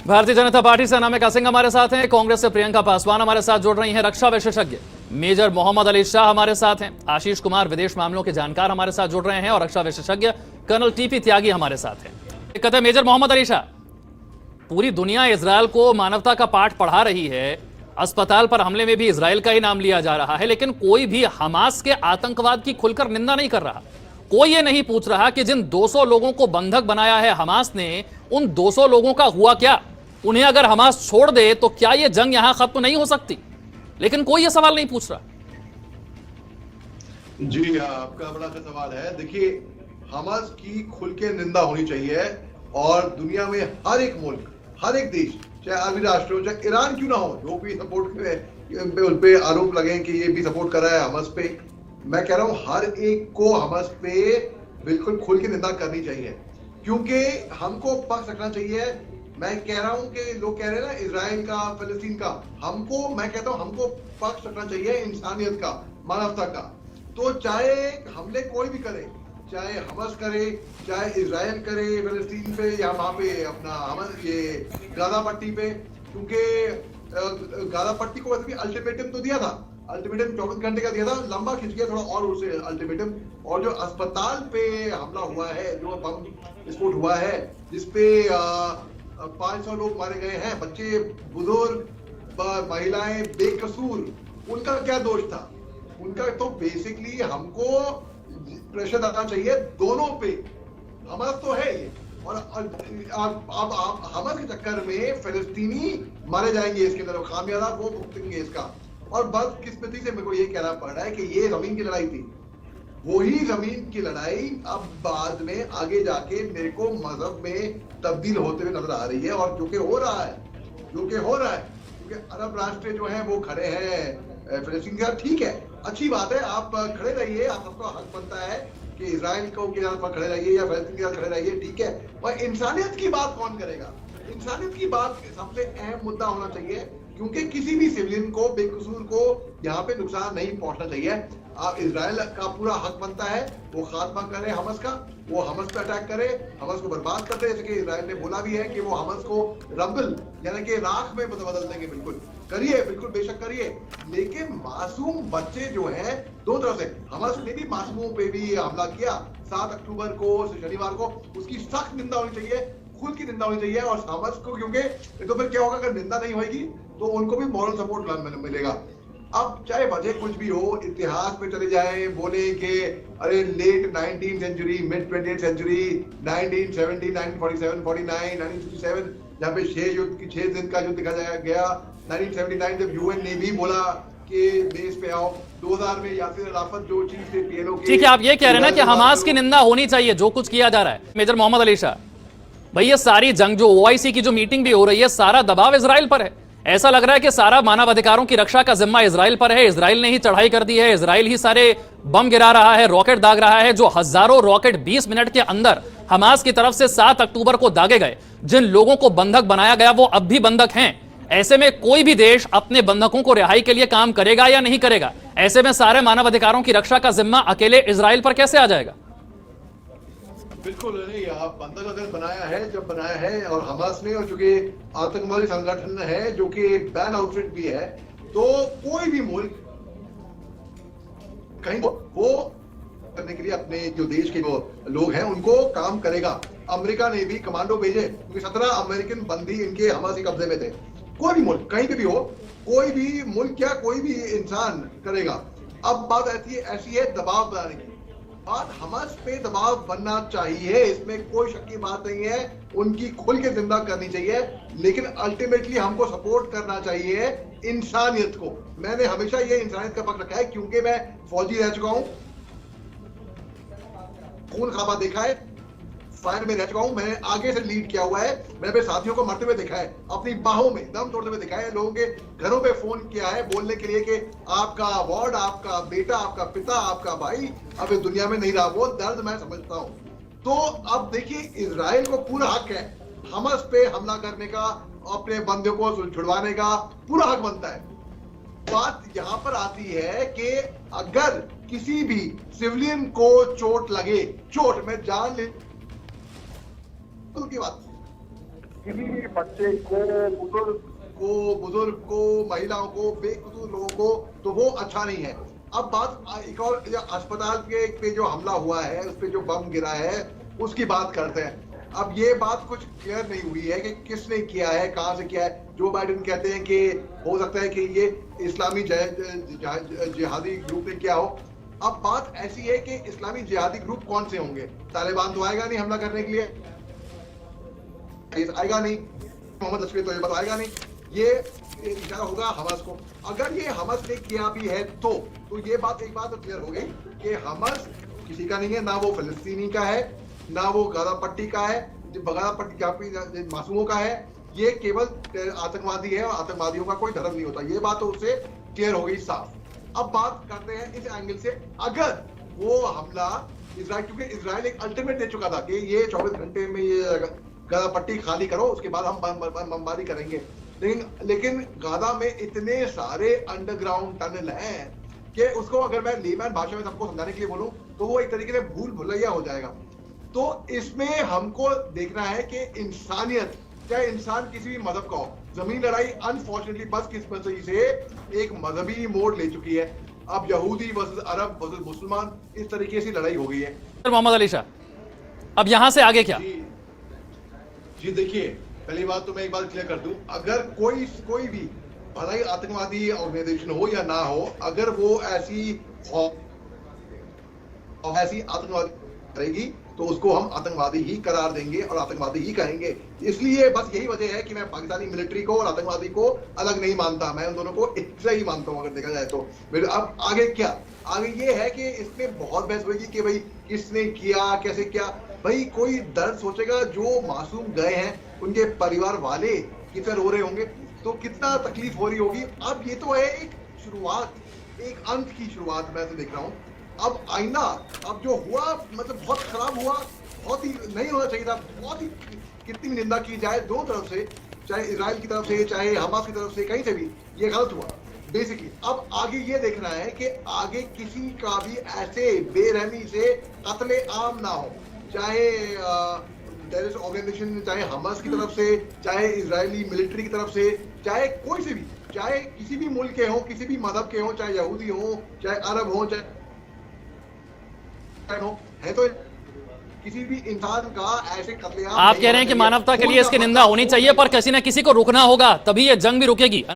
Bharatiya Janata party से अनामिका सिंह हमारे साथ हैं, कांग्रेस से प्रियंका पासवान हमारे साथ जुड़ रही हैं, रक्षा विशेषज्ञ मेजर मोहम्मद अली शाह हमारे साथ हैं, आशीष कुमार विदेश मामलों के जानकार हमारे साथ जुड़ रहे हैं और रक्षा विशेषज्ञ कर्नल टीपी त्यागी हमारे साथ हैं। कहते हैं मेजर मोहम्मद अली शाह, पूरी दुनिया इजरायल को मानवता का पाठ पढ़ा रही है, अस्पताल पर हमले में भी इजरायल का ही नाम लिया जा रहा है, लेकिन कोई भी हमास के आतंकवाद की खुलकर निंदा नहीं कर रहा। कोई ये नहीं पूछ रहा कि जिन 200 लोगों को बंधक बनाया है हमास ने, उन 200 लोगों का हुआ क्या? उन्हें अगर हमास छोड़ दे तो क्या ये जंग यहां खत्म नहीं हो सकती? लेकिन कोई ये सवाल नहीं पूछ रहा। जी आपका बड़ा अच्छा सवाल है। देखिए, हमास की खुल के निंदा होनी चाहिए और दुनिया में हर एक मुल्क, हर एक देश, चाहे अरबी राष्ट्र हो, चाहे ईरान क्यों ना हो, जो भी सपोर्ट उन पे आरोप लगे कि ये भी सपोर्ट कर रहा है हमास पे, मैं कह रहा हूं हर एक को हमास पे बिल्कुल खुल के निंदा करनी चाहिए, क्योंकि हमको पक्ष रखना चाहिए। मैं कह रहा हूं कि लोग कह रहे हैं ना इजराइल का, फिलिस्तीन का, मैं कहता हूं हमको पक्ष रखना चाहिए इंसानियत का, मानवता का। तो चाहे हमले कोई भी करे, चाहे हमास करे, चाहे इजराइल करे फिलिस्तीन पे या वहां पे अपना हमास ये गाजा पट्टी पे, क्योंकि गाजा पट्टी को वैसे भी अल्टीमेटम तो दिया था, अल्टीमेटम 24 घंटे का दिया था, लंबा खिंच गया थोड़ा और उसे अल्टीमेटम। और जो अस्पताल पे हमला हुआ है, जो बम विस्फोट हुआ है, जिसपे 500 लोग मारे गए हैं, बच्चे, बुजुर्ग, महिलाएं, बेकसूर, उनका क्या दोष था? उनका तो बेसिकली हमको प्रेशर डालना चाहिए दोनों पे। हमास तो है ये, और अब हमास के चक्कर में फिलिस्तीनी मारे जाएंगे, इसके अंदर खामियाजा वो भुगतेंगे इसका। और बदकिस्मती से मेरे को ये कहना पड़ रहा है कि ये जमीन की लड़ाई थी, वही जमीन की लड़ाई अब बाद में आगे जाके मेरे को मजहब में तब्दील होते हुए नजर आ रही है, और जो कि हो रहा है, क्योंकि अरब राष्ट्र जो हैं वो खड़े हैं फिलिस्तीन के साथ। ठीक है, अच्छी बात है, आप खड़े रहिए, आप सबका हक बनता है कि इजराइल को के साथ खड़े रहिए या फिलिस्तीन के साथ खड़े रहिए, ठीक है। और इंसानियत की बात कौन करेगा? इंसानियत की बात सबसे अहम मुद्दा होना चाहिए, क्योंकि किसी भी सिविलियन को, बेकसूर को यहाँ पे नुकसान नहीं पहुंचना चाहिए। आप इजराइल का पूरा हक बनता है वो खात्मा करे हमास का, वो हमास पे अटैक करे, हमास को बर्बाद कर दे, जैसे कि इजराइल ने बोला भी है कि वो हमास को रंबल यानी कि राख में बदल देंगे। बिल्कुल करिए, बिल्कुल बेशक करिए, लेकिन मासूम बच्चे जो हैं, दो तरफ से हमास ने भी मासूमों पे भी हमला किया 7 अक्टूबर को, शनिवार को, उसकी सख्त निंदा होनी चाहिए, खुद की निंदा होनी चाहिए। और हमास को, क्योंकि तो फिर क्या होगा, अगर निंदा नहीं होगी तो उनको भी मॉरल सपोर्ट मिलेगा। अब चाहे वजह कुछ भी हो, इतिहास में चले जाए, बोले कि अरे late 19th century, mid 20th century, 1970, 1947, 49, 1967, जहाँ पे 6 दिन का युद्ध दिखा गया, 1979 जब यूएन ने भी बोला कि बेस पे आओ, 2000 में यासिर अराफत जो चीज थे पीएलओ के। ठीक है, आप ये कह रहे हैं ना कि हमास की निंदा होनी चाहिए जो कुछ किया जा रहा है। मेजर मोहम्मद अली शाह भाई, ये सारी जंग, जो ओआईसी की जो मीटिंग भी हो रही है, सारा दबाव इजराइल पर है। ऐसा लग रहा है कि सारा मानवाधिकारों की रक्षा का जिम्मा इजराइल पर है, इजराइल ने ही चढ़ाई कर दी है, इजराइल ही सारे बम गिरा रहा है, रॉकेट दाग रहा है। जो हजारों रॉकेट 20 मिनट के अंदर हमास की तरफ से 7 अक्टूबर को दागे गए, जिन लोगों को बंधक बनाया गया वो अब भी बंधक हैं। ऐसे में कोई भी देश अपने बंधकों को रिहाई के लिए काम करेगा या नहीं करेगा? ऐसे में सारे मानवाधिकारों की रक्षा का जिम्मा अकेले इजराइल पर कैसे आ जाएगा? बिल्कुल नहीं, आप बंधक अगर बनाया है, जब बनाया है, और हमास ने, और चूंकि आतंकवादी संगठन है जो कि बैन आउटफिट भी है, तो कोई भी मुल्क कहीं वो करने के लिए अपने जो देश के जो लोग हैं उनको काम करेगा। अमेरिका ने भी कमांडो भेजे, क्योंकि 17 अमेरिकन बंदी इनके हमास के कब्जे में थे। कोई भी मुल्क कहीं पे भी हो, कोई भी मुल्क क्या, कोई भी इंसान करेगा। अब बात ऐसी है दबाव बनाने की। बात हमास पे दबाव बनना चाहिए, इसमें कोई शक की बात नहीं है, उनकी खुल के जिंदा करनी चाहिए, लेकिन अल्टीमेटली हमको सपोर्ट करना चाहिए इंसानियत को। मैंने हमेशा ये इंसानियत का पक्ष रखा है, क्योंकि मैं फौजी रह चुका हूं, खून खराबा देखा है, फायर में रह चुका हूं, मैंने आगे से लीड किया हुआ है, मैंने अपने साथियों को मरते हुए देखा है, अपनी बाहों में दम तोड़ते हुए देखा है, लोगों के घरों पे फोन किया है बोलने के लिए कि आपका वार्ड, आपका बेटा, आपका पिता, आपका भाई अब इस दुनिया में नहीं रहा। वो दर्द मैं समझता हूं। तो अब देखिए, इजराइल को पूरा हक है हमास पे हमला करने का, अपने बंदे को छुड़वाने का पूरा हक बनता है। बात यहां पर आती है कि अगर किसी भी सिविलियन को चोट लगे, चोट में जान ले की बात, किसी भी बच्चे को, बुजुर्ग को, महिलाओं को, बेकसूर लोगों को, तो वो अच्छा नहीं है। अब बात एक और, अस्पताल के पे जो हमला हुआ है, उस पे जो बम गिरा है, उसकी बात करते हैं। अब ये बात कुछ क्लियर नहीं हुई है कि किसने किया है, कहां से किया है। जो बाइडेन कहते हैं कि हो सकता है कि ये इस्लामी जिहादी ग्रुप ने किया हो। अब बात ऐसी है कि इस्लामी जिहादी ग्रुप कौन से होंगे? तालिबान तो आएगा नहीं हमला करने के लिए, आएगा नहीं, मोहम्मद लश्कर तोयबा तो आएगा नहीं, ये इशारा होगा हमास को। अगर ये हमास ने किया भी है तो ये बात, एक बात तो क्लियर हो गई कि हमास किसी का नहीं है, ना वो फिलिस्तीनी का है, ना वो गाजा पट्टी का है, गाजा पट्टी मासूमों का है। ये केवल आतंकवादी है और आतंकवादियों का कोई धर्म नहीं होता। ये बात तो उससे क्लियर हो गई साफ। अब बात करते हैं इस एंगल से, अगर वो हमला इजराइल, क्योंकि इजराइल एक अल्टीमेट दे चुका था कि ये 24 घंटे में ये गाजा पट्टी खाली करो, उसके बाद हम बमबारी करेंगे। लेकिन गाजा में इतने सारे अंडरग्राउंड टनल हैं कि उसको अगर मैं लेमैन भाषा में सबको समझाने के लिए बोलूं तो वो एक तरीके से भूल भुलैया हो जाएगा। तो इसमें हमको देखना है कि इंसानियत, चाहे इंसान किसी भी मजहब का हो, जमीन लड़ाई अनफॉर्चुनेटली बदकिस्मती से एक मजहबी मोड़ ले चुकी है। अब यहूदी वर्सेस अरब वर्सेस मुसलमान, इस तरीके से लड़ाई हो गई है। मोहम्मद अली शाह, अब यहां से आगे क्या? जी देखिए, पहली बात तो मैं एक बात क्लियर कर दूं, अगर कोई भी भलाई आतंकवादी ऑर्गेनाइजेशन हो या ना हो, अगर वो ऐसी आतंकवादी करेगी तो उसको हम आतंकवादी ही करार देंगे और आतंकवादी ही कहेंगे। इसलिए बस यही वजह है कि मैं पाकिस्तानी मिलिट्री को और आतंकवादी को अलग नहीं मानता, मैं उन दोनों को एक से ही मानता हूं अगर देखा जाए तो। अब आगे क्या, आगे ये है कि इसमें बहुत बहस होगी कि भाई किसने किया, कैसे किया। भाई कोई दर्द सोचेगा, जो मासूम गए हैं उनके परिवार वाले कितने रो रहे होंगे, तो कितना तकलीफ हो रही होगी। अब ये तो है एक शुरुआत, एक अंत की शुरुआत मैं तो देख रहा हूँ। अब आईना, अब जो हुआ मतलब बहुत खराब हुआ, बहुत ही नहीं होना चाहिए था, बहुत ही कितनी भी निंदा की जाए दोनों तरफ से, चाहे इजराइल की तरफ से, चाहे हमास की तरफ से, कहीं से भी ये गलत हुआ बेसिकली। अब आगे ये देखना है कि आगे किसी का भी ऐसे बेरहमी से कत्ले आम ना हो, चाहे टेररिस्ट ऑर्गेनाइजेशन, चाहे हमास की तरफ से, चाहे इजरायली मिलिट्री की तरफ से, चाहे कोई से भी, चाहे किसी भी मुल्क के हो, किसी भी मजहब के हो, चाहे यहूदी हो, चाहे अरब हो, चाहे है, तो किसी भी इंसान का ऐसे कत्लेआम। आप कह रहे हैं कि मानवता के लिए इसकी निंदा होनी चाहिए, पर किसी न किसी को रुकना होगा, तभी ये जंग भी रुकेगी।